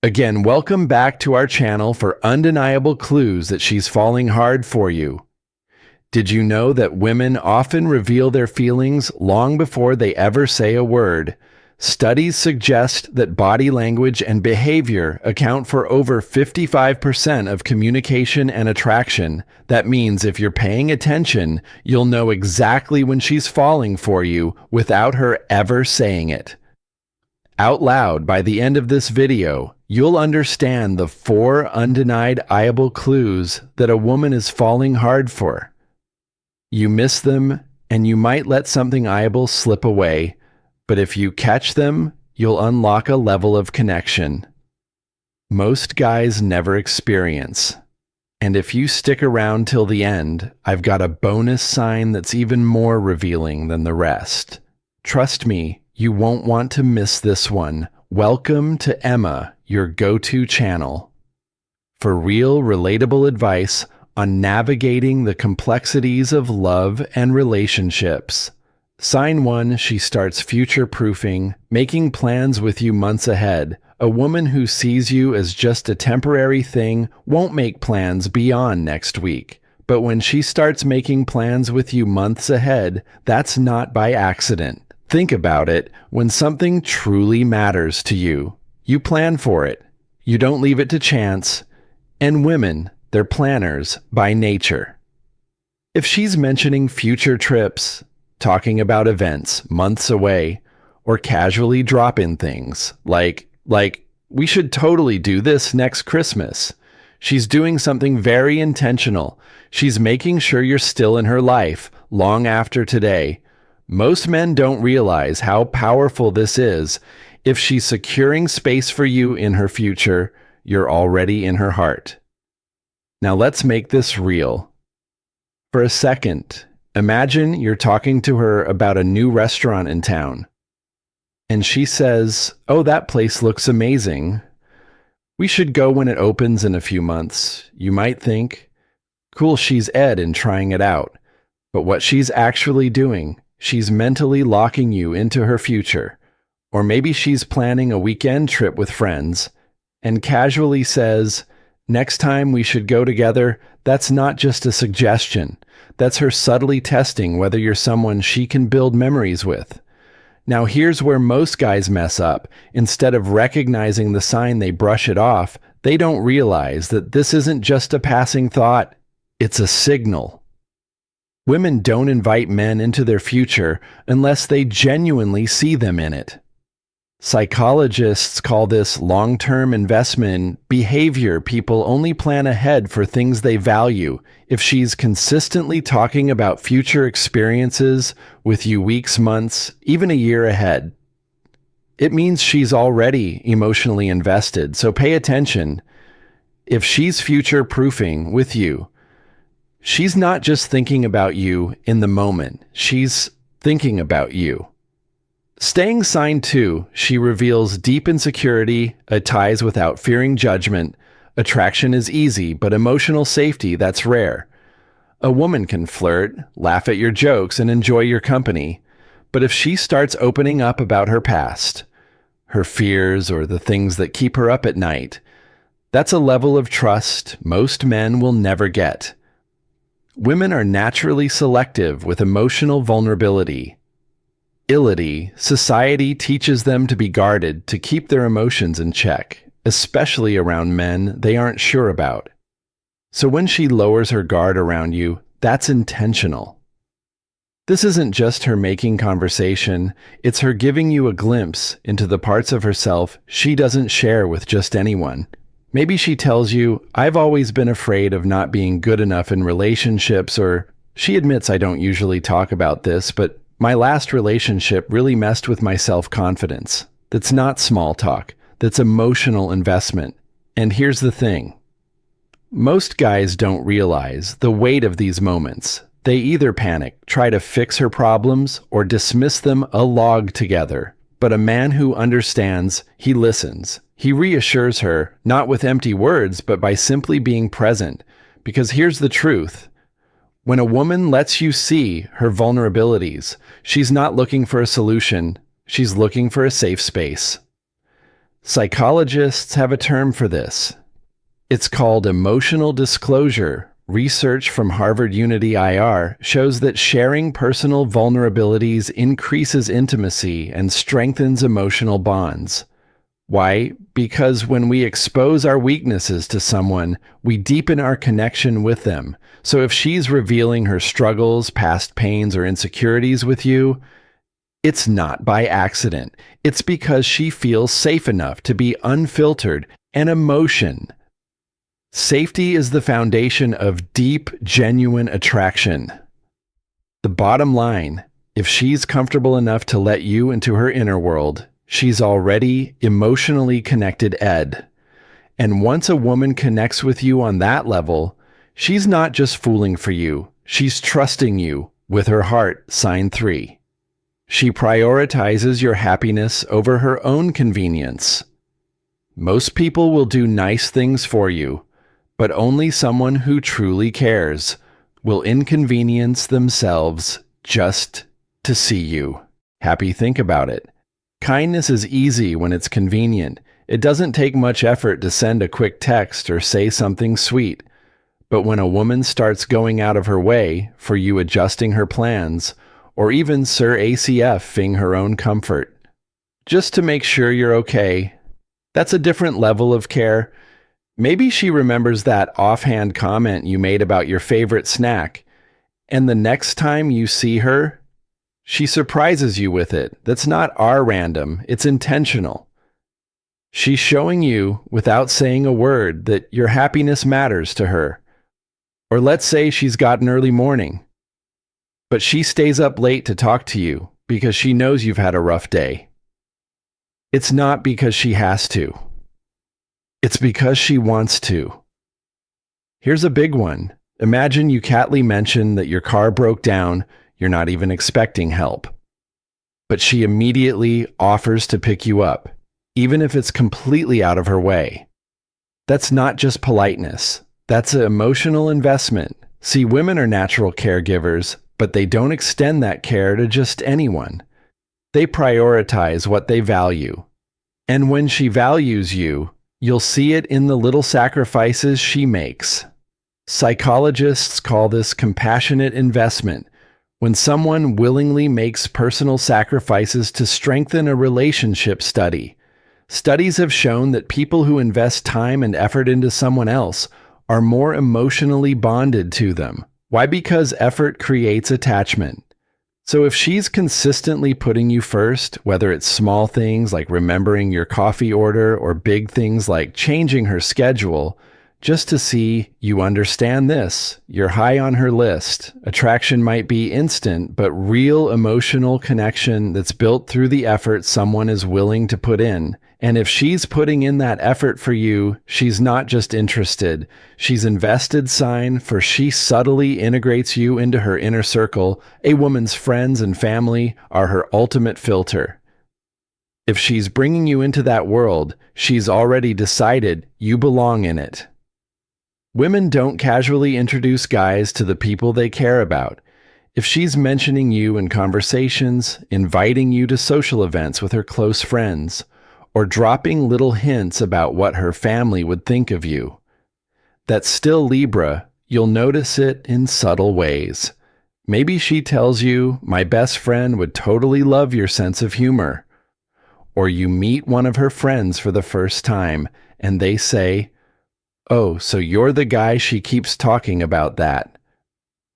Again, welcome back to our channel for undeniable clues that she's falling hard for you. Did you know that women often reveal their feelings long before they ever say a word? Studies suggest that body language and behavior account for over 55% of communication and attraction. That means if you're paying attention, you'll know exactly when she's falling for you without her ever saying it. Out loud by the end of this video, you'll understand the 4 undeniable clues that a woman is falling hard for. You miss them, and you might let something eyable slip away, but if you catch them, you'll unlock a level of connection most guys never experience. And if you stick around till the end, I've got a bonus sign that's even more revealing than the rest. Trust me, you won't want to miss this one. Welcome to Emma, your go-to channel for real, relatable advice on navigating the complexities of love and relationships. Sign 1, she starts future-proofing, making plans with you months ahead. A woman who sees you as just a temporary thing won't make plans beyond next week. But when she starts making plans with you months ahead, that's not by accident. Think about it. When something truly matters to you, you plan for it. You don't leave it to chance. And women, they're planners by nature. If she's mentioning future trips, talking about events months away, or casually drop in things like, we should totally do this next Christmas, she's doing something very intentional. She's making sure you're still in her life long after today. Most men don't realize how powerful this is. If she's securing space for you in her future, you're already in her heart. Now let's make this real. For a second, imagine you're talking to her about a new restaurant in town. And she says, "Oh, that place looks amazing. We should go when it opens in a few months." You might think, cool, she's Ed in trying it out. But what she's actually doing, she's mentally locking you into her future. Or maybe she's planning a weekend trip with friends and casually says, "Next time we should go together." That's not just a suggestion. That's her subtly testing whether you're someone she can build memories with. Now here's where most guys mess up. Instead of recognizing the sign, they brush it off. They don't realize that this isn't just a passing thought. It's a signal. Women don't invite men into their future unless they genuinely see them in it. Psychologists call this long-term investment behavior. People only plan ahead for things they value. If she's consistently talking about future experiences with you weeks, months, even a year ahead, it means she's already emotionally invested. So pay attention. If she's future-proofing with you, she's not just thinking about you in the moment. She's thinking about you. Staying sign 2, she reveals deep insecurity, a ties without fearing judgment. Attraction is easy, but emotional safety, that's rare. A woman can flirt, laugh at your jokes, and enjoy your company. But if she starts opening up about her past, her fears, or the things that keep her up at night, that's a level of trust most men will never get. Women are naturally selective with emotional vulnerability. Society teaches them to be guarded, to keep their emotions in check, especially around men they aren't sure about. So when she lowers her guard around you, that's intentional. This isn't just her making conversation, it's her giving you a glimpse into the parts of herself she doesn't share with just anyone. Maybe she tells you, "I've always been afraid of not being good enough in relationships," or she admits, "I don't usually talk about this, but my last relationship really messed with my self-confidence." That's not small talk. That's emotional investment. And here's the thing. Most guys don't realize the weight of these moments. They either panic, try to fix her problems, or dismiss them altogether. But a man who understands, he listens. He reassures her, not with empty words, but by simply being present. Because here's the truth. When a woman lets you see her vulnerabilities, she's not looking for a solution, she's looking for a safe space. Psychologists have a term for this. It's called emotional disclosure. Research from Harvard Unity IR shows that sharing personal vulnerabilities increases intimacy and strengthens emotional bonds. Why? Because when we expose our weaknesses to someone, we deepen our connection with them. So if she's revealing her struggles, past pains, or insecurities with you, it's not by accident. It's because she feels safe enough to be unfiltered and emotion. Safety is the foundation of deep, genuine attraction. The bottom line, if she's comfortable enough to let you into her inner world, she's already emotionally connected, Ed. And once a woman connects with you on that level, she's not just fooling for you, she's trusting you with her heart, sign 3. She prioritizes your happiness over her own convenience. Most people will do nice things for you, but only someone who truly cares will inconvenience themselves just to see you. Happy, think about it. Kindness is easy when it's convenient. It doesn't take much effort to send a quick text or say something sweet. But when a woman starts going out of her way for you adjusting her plans, or even Sir ACF-ing her own comfort, just to make sure you're okay, that's a different level of care. Maybe she remembers that offhand comment you made about your favorite snack, and the next time you see her, she surprises you with it. That's not random, it's intentional. She's showing you, without saying a word, that your happiness matters to her. Or let's say she's got an early morning, but she stays up late to talk to you because she knows you've had a rough day. It's not because she has to. It's because she wants to. Here's a big one. Imagine you casually mention that your car broke down, you're not even expecting help. But she immediately offers to pick you up, even if it's completely out of her way. That's not just politeness. That's an emotional investment. See, women are natural caregivers, but they don't extend that care to just anyone. They prioritize what they value. And when she values you, you'll see it in the little sacrifices she makes. Psychologists call this compassionate investment, when someone willingly makes personal sacrifices to strengthen a relationship. Studies have shown that people who invest time and effort into someone else are more emotionally bonded to them. Why? Because effort creates attachment. So if she's consistently putting you first, whether it's small things like remembering your coffee order or big things like changing her schedule, just to see you understand this, you're high on her list. Attraction might be instant, but real emotional connection that's built through the effort someone is willing to put in. And if she's putting in that effort for you, she's not just interested. She's invested, for she subtly integrates you into her inner circle. A woman's friends and family are her ultimate filter. If she's bringing you into that world, she's already decided you belong in it. Women don't casually introduce guys to the people they care about. If she's mentioning you in conversations, inviting you to social events with her close friends, or dropping little hints about what her family would think of you, that's still Libra. You'll notice it in subtle ways. Maybe she tells you, "My best friend would totally love your sense of humor." Or you meet one of her friends for the first time, and they say, "Oh, so you're the guy she keeps talking about that."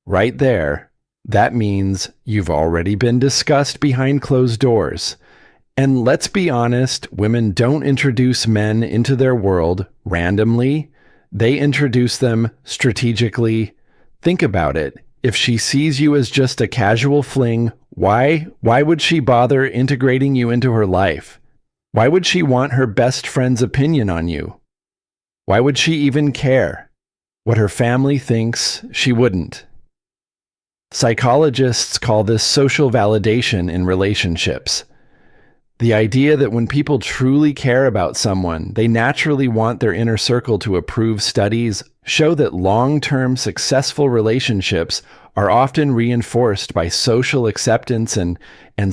Right there, that means you've already been discussed behind closed doors. And let's be honest, women don't introduce men into their world randomly. They introduce them strategically. Think about it. If she sees you as just a casual fling, why would she bother integrating you into her life? Why would she want her best friend's opinion on you? Why would she even care? What her family thinks, she wouldn't. Psychologists call this social validation in relationships. The idea that when people truly care about someone, they naturally want their inner circle to approve. Studies show that long-term successful relationships are often reinforced by social acceptance and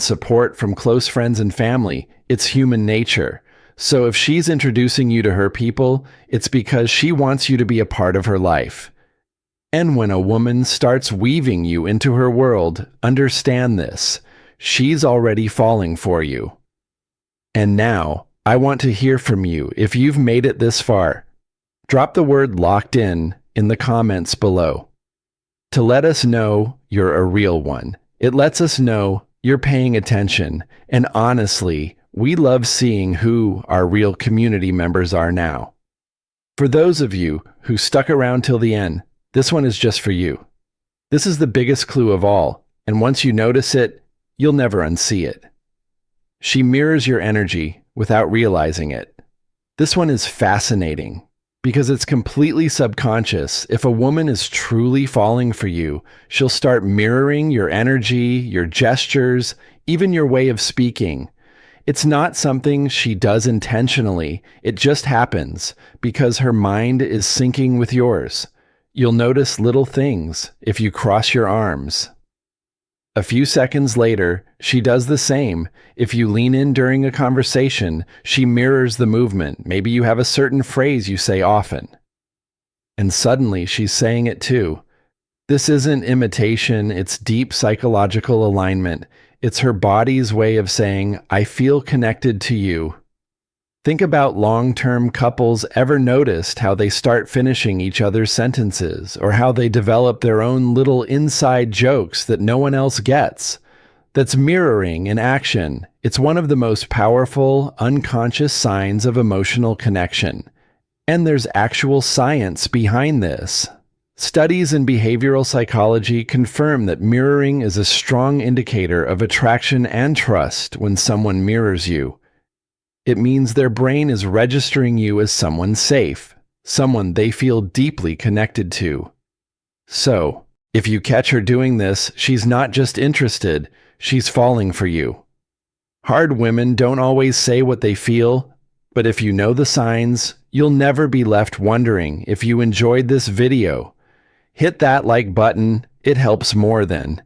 support from close friends and family. It's human nature. So if she's introducing you to her people, it's because she wants you to be a part of her life. And when a woman starts weaving you into her world, understand this: she's already falling for you. And now, I want to hear from you if you've made it this far. Drop the word "locked in" the comments below to let us know you're a real one. It lets us know you're paying attention, and honestly, we love seeing who our real community members are now. For those of you who stuck around till the end, this one is just for you. This is the biggest clue of all, and once you notice it, you'll never unsee it. She mirrors your energy without realizing it. This one is fascinating because it's completely subconscious. If a woman is truly falling for you, she'll start mirroring your energy, your gestures, even your way of speaking. It's not something she does intentionally. It just happens because her mind is syncing with yours. You'll notice little things if you cross your arms. A few seconds later, she does the same. If you lean in during a conversation, she mirrors the movement. Maybe you have a certain phrase you say often. And suddenly she's saying it too. This isn't imitation, it's deep psychological alignment. It's her body's way of saying, "I feel connected to you." Think about long-term couples. Ever noticed how they start finishing each other's sentences, or how they develop their own little inside jokes that no one else gets? That's mirroring in action. It's one of the most powerful, unconscious signs of emotional connection. And there's actual science behind this. Studies in behavioral psychology confirm that mirroring is a strong indicator of attraction and trust. When someone mirrors you, it means their brain is registering you as someone safe, someone they feel deeply connected to. So, if you catch her doing this, she's not just interested, she's falling for you. Hard women don't always say what they feel, but if you know the signs, you'll never be left wondering. If you enjoyed this video, hit that like button. It helps more than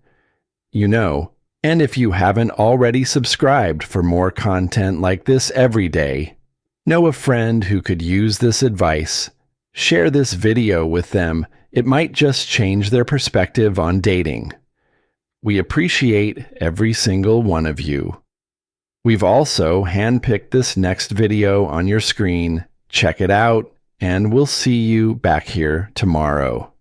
you know. And if you haven't already subscribed for more content like this every day, know a friend who could use this advice. Share this video with them. It might just change their perspective on dating. We appreciate every single one of you. We've also handpicked this next video on your screen. Check it out, and we'll see you back here tomorrow.